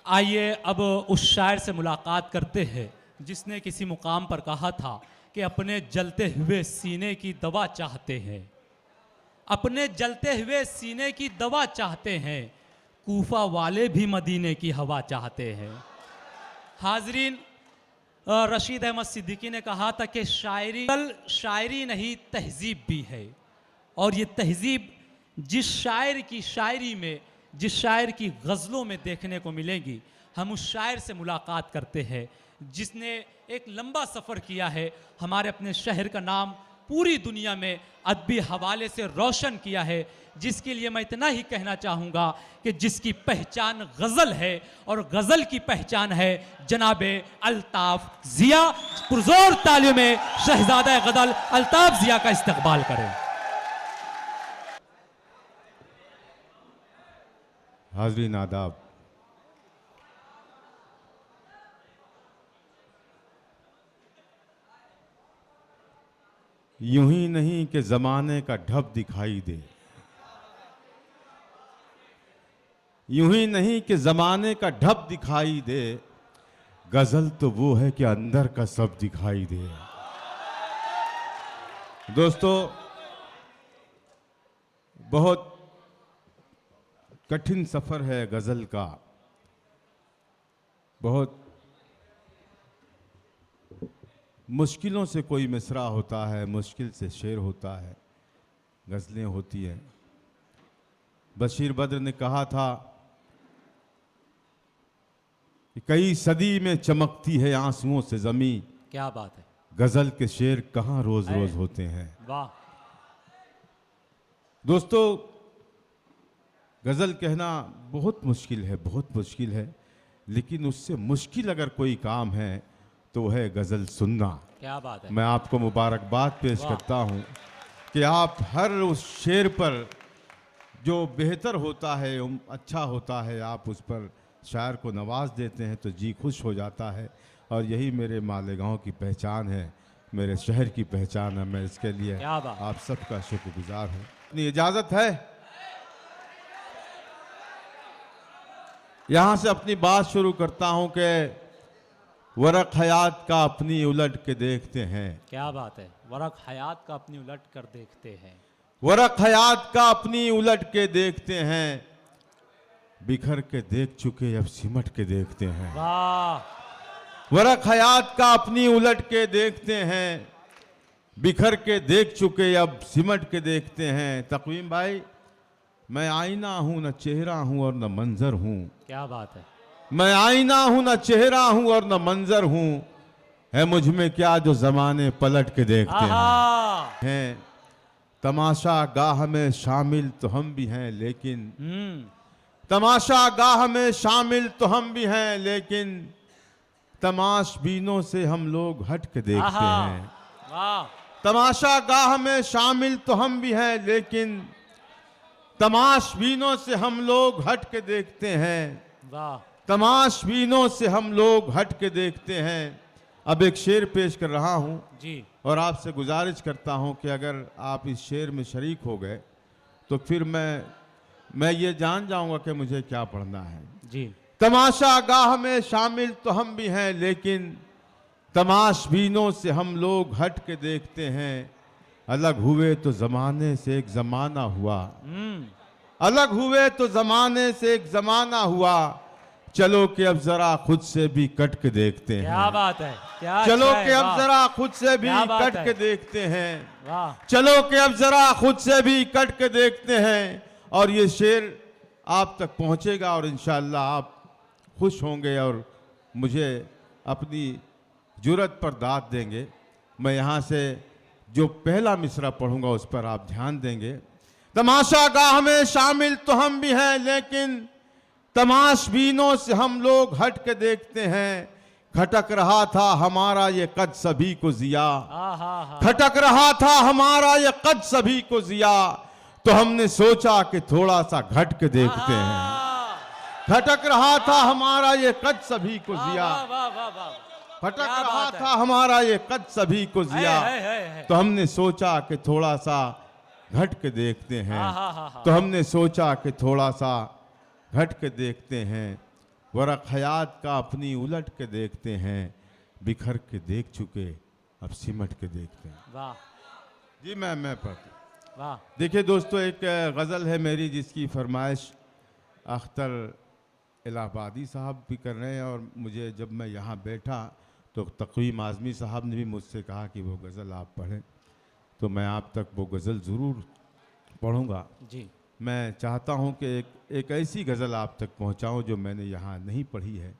आइए अब उस शायर से मुलाकात करते हैं जिसने किसी मुकाम पर कहा था कि अपने जलते हुए सीने की दवा चाहते हैं, अपने जलते हुए सीने की दवा चाहते हैं, कूफा वाले भी मदीने की हवा चाहते हैं। हाजरीन, रशीद अहमद सिद्दीकी ने कहा था कि शायरी नहीं तहजीब भी है, और ये तहजीब जिस शायर की शायरी में, जिस शायर की गज़लों में देखने को मिलेगी। हम उस शायर से मुलाकात करते हैं जिसने एक लंबा सफ़र किया है, हमारे अपने शहर का नाम पूरी दुनिया में अदबी हवाले से रोशन किया है, जिसके लिए मैं इतना ही कहना चाहूँगा कि जिसकी पहचान गज़ल है और गज़ल की पहचान है जनाबे अल्ताफ़ ज़िया। पुरज़ोर तालियों में शहज़ादा गज़ल अल्ताफ़ ज़िया का इस्तकबाल करें। हाज़रीन आदाब, यूं ही नहीं कि ज़माने का ढब दिखाई दे, यूं ही नहीं कि ज़माने का ढब दिखाई दे, गज़ल तो वो है कि अंदर का सब दिखाई दे। दोस्तों, बहुत कठिन सफ़र है गज़ल का, बहुत मुश्किलों से कोई मिसरा होता है, मुश्किल से शेर होता है, गज़लें होती हैं। बशीर बद्र ने कहा था कि कई सदी में चमकती है आंसुओं से ज़मीं। क्या बात है, गज़ल के शेर कहाँ रोज़ रोज़ होते हैं। वाह। दोस्तों, गज़ल कहना बहुत मुश्किल है, बहुत मुश्किल है, लेकिन उससे मुश्किल अगर कोई काम है तो वह है गज़ल सुनना। क्या बात है। मैं आपको मुबारकबाद पेश करता हूँ कि आप हर उस शेर पर जो बेहतर होता है, अच्छा होता है, आप उस पर शायर को नवाज देते हैं तो जी खुश हो जाता है। और यही मेरे मालेगांव की पहचान है, मेरे शहर की पहचान है। मैं इसके लिए आप सबका शुक्रगुजार हूँ। अपनी इजाज़त है, यहाँ से अपनी बात शुरू करता हूँ कि वरक़ हयात का अपनी उलट के देखते हैं। क्या बात है, वरक़ हयात का अपनी उलट कर देखते हैं। वरक़ हयात का अपनी उलट के देखते हैं, बिखर के देख चुके अब सिमट के देखते हैं। वाह। वरक़ हयात का अपनी उलट के देखते हैं, बिखर के देख चुके अब सिमट के देखते हैं। तक़वीम भाई, मैं आईना हूँ न चेहरा हूँ और न मंजर हूँ। क्या बात है। मैं आईना हूँ न चेहरा हूँ और न मंजर हूँ, है मुझ में क्या जो ज़माने पलट के देखते हैं। तमाशा गाह में शामिल तो हम भी हैं लेकिन, तमाशा गाह में शामिल तो हम भी हैं लेकिन, तमाशबीनों से हम लोग हट के देखते हैं। तमाशा गाह में शामिल तो हम भी हैं लेकिन, तमाशबीनों से हम लोग हट के देखते हैं। वाह। तमाशबीनों से हम लोग हट के देखते हैं। अब एक शेर पेश कर रहा हूँ जी, और आपसे गुजारिश करता हूँ कि अगर आप इस शेर में शरीक हो गए तो फिर मैं ये जान जाऊँगा कि मुझे क्या पढ़ना है। जी। तमाशा गाह में शामिल तो हम भी हैं लेकिन, तमाशबीनों से हम लोग हट के देखते हैं। अलग हुए तो ज़माने से एक ज़माना हुआ, अलग हुए तो ज़माने से एक ज़माना हुआ, चलो कि अब ज़रा खुद से भी कट के देखते हैं। क्या बात है, क्या चलो कि अब ज़रा खुद से भी कट के देखते हैं। वाह। चलो कि अब ज़रा खुद से भी कट के देखते हैं। और ये शेर आप तक पहुँचेगा और इंशाअल्लाह आप खुश होंगे और मुझे अपनी जुर्रत पर दाद देंगे। मैं यहाँ से जो पहला मिसरा पढ़ूंगा उस पर आप ध्यान देंगे। तमाशा गाह में शामिल तो हम भी हैं लेकिन, तमाशबीनों से हम लोग हट के देखते हैं। खटक रहा था हमारा ये कद सभी को जिया, खटक रहा था हमारा ये कद सभी को जिया, तो हमने सोचा कि थोड़ा सा घट के देखते हैं। खटक रहा था हमारा ये कद सभी को जिया, खटक रहा था हमारा ये कद सभी को जिया, तो हमने सोचा कि थोड़ा सा घट के देखते हैं। तो हमने सोचा कि थोड़ा सा घट के देखते हैं। वरक हयात का अपनी उलट के देखते हैं, बिखर के देख चुके अब सिमट के देखते हैं। वाह जी मैं पढ़ता। वाह। देखिए दोस्तों, एक गज़ल है मेरी जिसकी फरमाइश अख्तर इलाहाबादी साहब भी कर रहे हैं, और मुझे जब मैं यहाँ बैठा तो तक़वीम आज़मी साहब ने भी मुझसे कहा कि वो गज़ल आप पढ़ें, तो मैं आप तक वो गज़ल ज़रूर पढ़ूँगा। जी मैं चाहता हूँ कि एक ऐसी गज़ल आप तक पहुँचाऊँ जो मैंने यहाँ नहीं पढ़ी है,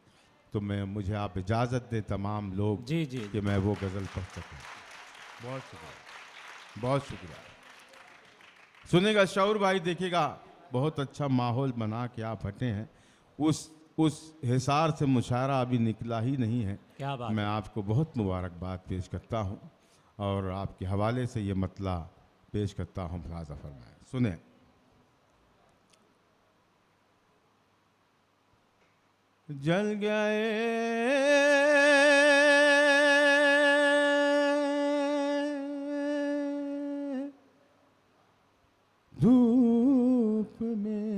तो मुझे आप इजाज़त दें तमाम लोग जी जी कि मैं वो गज़ल पढ़ सकूँ। बहुत शुक्रिया, बहुत शुक्रिया। सुनेगा शौर भाई, देखिएगा बहुत अच्छा माहौल बना के आप हटे हैं। उस हिसार से मुशायरा अभी निकला ही नहीं है। क्या बात मैं आपको बहुत मुबारकबाद पेश करता हूँ और आपके हवाले से ये मतला पेश करता हूँ। मुलाज़ा फरमाएं, सुने। जल गए धूप में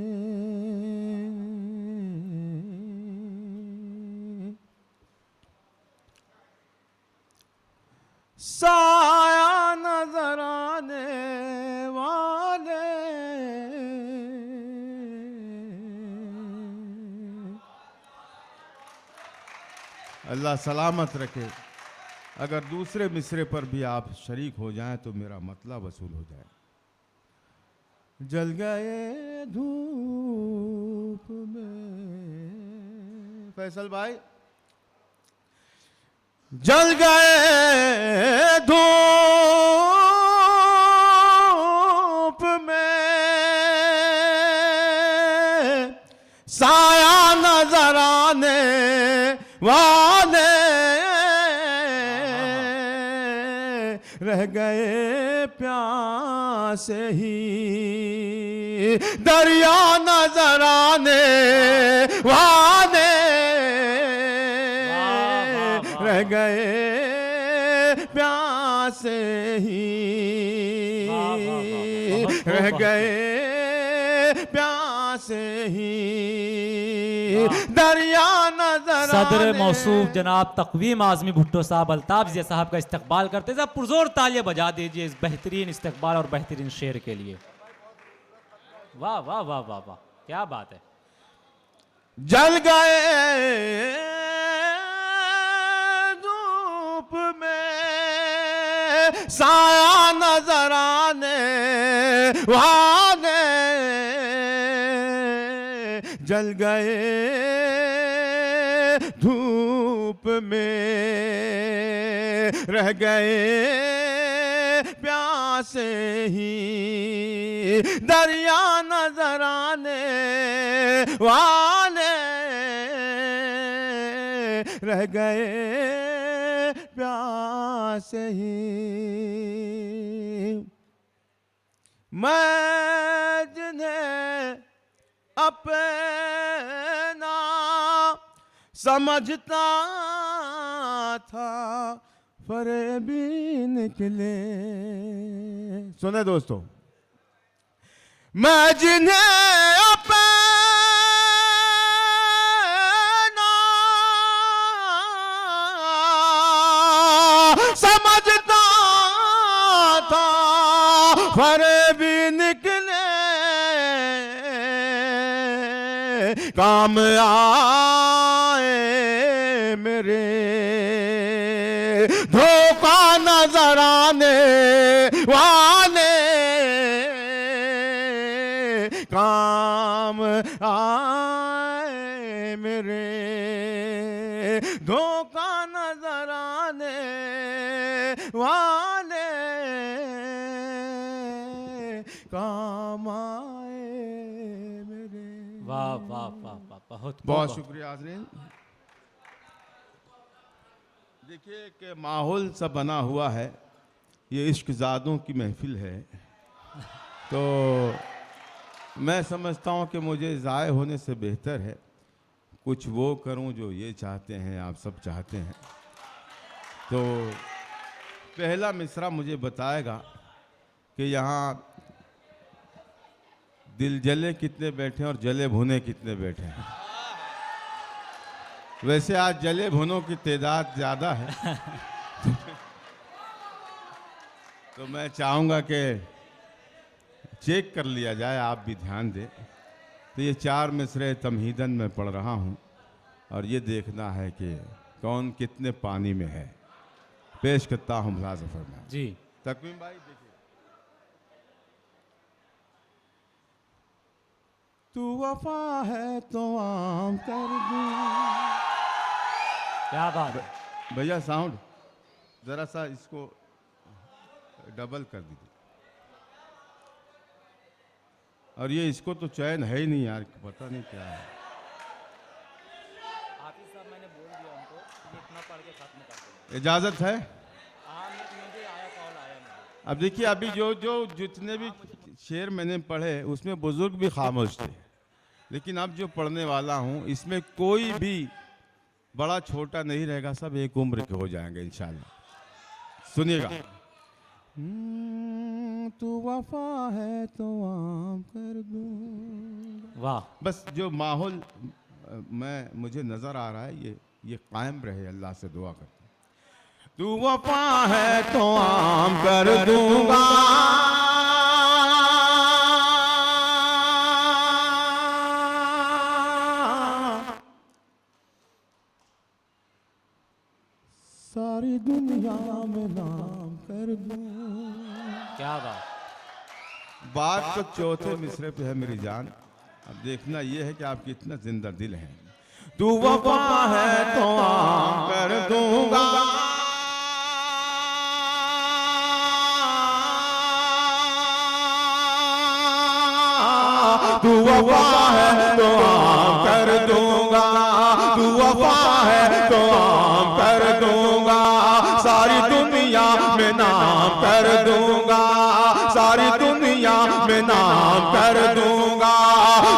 साया नजर आने वाले, अल्लाह सलामत रखे। अगर दूसरे मिसरे पर भी आप शरीक हो जाएं तो मेरा मतला वसूल हो जाए। जल गए धूप में, फैसल भाई। जल गए धूप में साया नजर आने वाले, रह गए प्यासे ही दरिया नजर आने वाले, रह गए प्यासे ही, रह गए प्यासे ही दरिया नजर। सदर मौसूफ जनाब तक़वीम आज़मी भुट्टो साहब अल्ताफ़ ज़िया साहब का इस्तकबाल करते हैं। पुरजोर तालियां बजा दीजिए इस बेहतरीन इस्तकबाल और बेहतरीन शेर के लिए। वाह वाह वाह वाह वाह, क्या बात है। जल गए धूप में साया नजर आने वाले, जल गए धूप में रह गए प्यासे ही दरिया नजर आने वाले, रह गए प्यासे ही। मैं जिन्हें अपना समझता था फरेबी निकले। सुने दोस्तों, मैं जिन्हें अपना समझता था फरेबी निकले, काम आए मेरे धोखा नजर आने वाले, काम आए मेरे धोखा नजर आने वाले, काम आए मेरे। वाह वाह वाह वाह, बहुत बहुत शुक्रिया हाज़रीन। देखिए कि माहौल सा बना हुआ है, ये इश्क़-ज़ादों की महफिल है, तो मैं समझता हूँ कि मुझे ज़ाय होने से बेहतर है कुछ वो करूँ जो ये चाहते हैं, आप सब चाहते हैं। तो पहला मिसरा मुझे बताएगा कि यहाँ दिल जले कितने बैठे हैं और जले भुने कितने बैठे हैं। वैसे आज जले भुनों की तादाद ज़्यादा है तो मैं चाहूँगा कि चेक कर लिया जाए, आप भी ध्यान दें। तो ये 4 मिसरे तमहीदन में पढ़ रहा हूँ और ये देखना है कि कौन कितने पानी में है। पेश करता हूँ मुलाज़ा फरमाएं। जी। तकवीम भाई देखिए। तू वफा है तो आम कर दूं। क्या बात है। भैया साउंड जरा सा इसको डबल कर दीजिए। और ये इसको तो चैन है ही नहीं यार, पता नहीं क्या है। हाफिज साहब मैंने बोल दिया उनको ये इतना पढ़ के खत्म कर दें। इजाजत है। हाँ मुझे आया, कॉल आया मुझे। अब देखिए अभी जो जितने भी शेर मैंने पढ़े उसमें बुजुर्ग भी खामोश थे, लेकिन अब जो पढ़ने वाला हूँ इसमें कोई भी बड़ा छोटा नहीं रहेगा, सब एक उम्र के हो जाएंगे इंशाल्लाह। सुनिएगा। तू वफा है तो आम कर दूं। वाह। बस जो माहौल मुझे नजर आ रहा है ये कायम रहे, अल्लाह से दुआ करते हैं। तू वफा है तो आम कर दूंगा, सारी दुनिया में नाम कर दूं। क्या बात। बात तो चौथे मिसरे पे है मेरी जान। अब देखना ये है कि आप कितना जिंदा दिल हैं। तू वफा है तो आम कर दूंगा, तू वफा है तो आम कर दूंगा, तू वफा है तो आम कर दूंगा, सारी दुनिया में नाम कर दूंगा, सारी दुनिया में नाम कर दूंगा।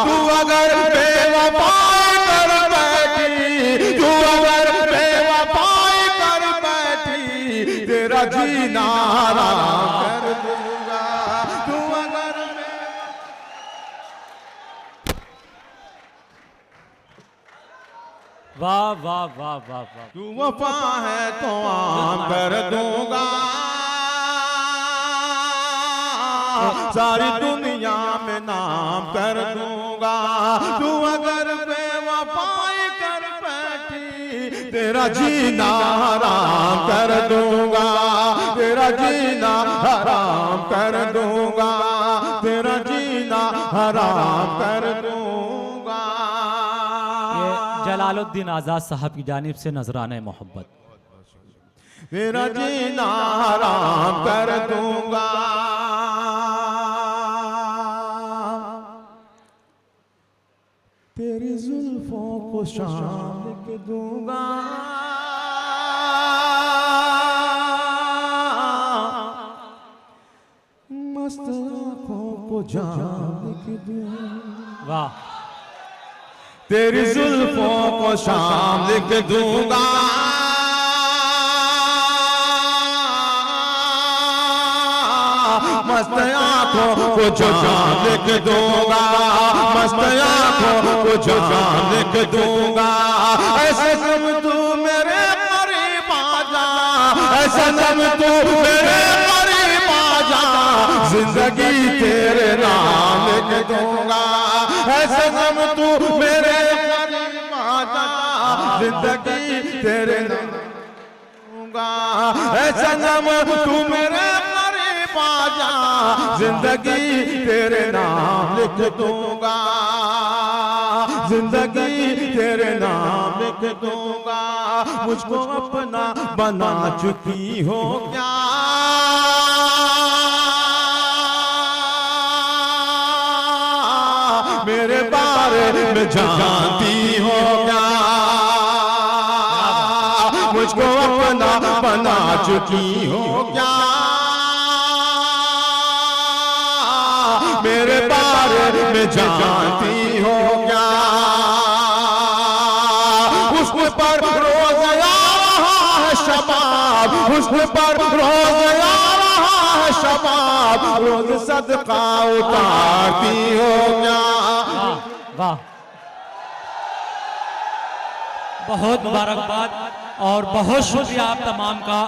तू अगर बेवफाई कर बैठी, तू अगर बेवफाई कर बैठी, तेरा जीना हराम कर दूंगा। तू अगर वाह वाह वाह वाह वाह। तू वफा है तो आम कर दूंगा, सारी दुनिया में नाम कर दूंगा। तू अगर बेवफाई कर बैठी, तेरा जीना हराम कर दूंगा, तेरा जीना हराम कर दूंगा, तेरा जीना हराम कर दूंगा। ये जलालुद्दीन आज़ाद साहब की जानिब से नजराने मोहब्बत। तेरा जीना हराम कर दूंगा, तेरी जुल्फों को शाम लिख दूंगा, मस्त आँखों को जाम लिख दूंगा। वाह। तेरी जुल्फों को शाम लिख दूंगा, मस्त आँखों को जाम लिख दूंगा, मस्त आँखों को जाम लिख दूंगा। ऐसे सम तू मेरे करीब आ जा, ऐसा सम तू मेरे करीब आ जा, जिंदगी तेरे नाम लिख दूंगा। ऐसा सम तू मेरे करीब आ जा, जिंदगी तेरे नाम दूंगा। ऐसा सम तू मेरे करीब आ जा, जिंदगी तेरे नाम लिख दूंगा, जिंदगी तेरे नाम लिख दूंगा। मुझको अपना बना चुकी हो क्या, मेरे बारे में जानती हो क्या, मुझको अपना बना चुकी हो क्या, मेरे बारे में जानती हो क्या। हुस्न पर रोज आ रहा है शबाब, हुस्न पर रोज आ रहा है शबाब, रोज सदका उतारती हो क्या। वाह। बहुत मुबारकबाद और बहुत शुक्रिया आप तमाम का।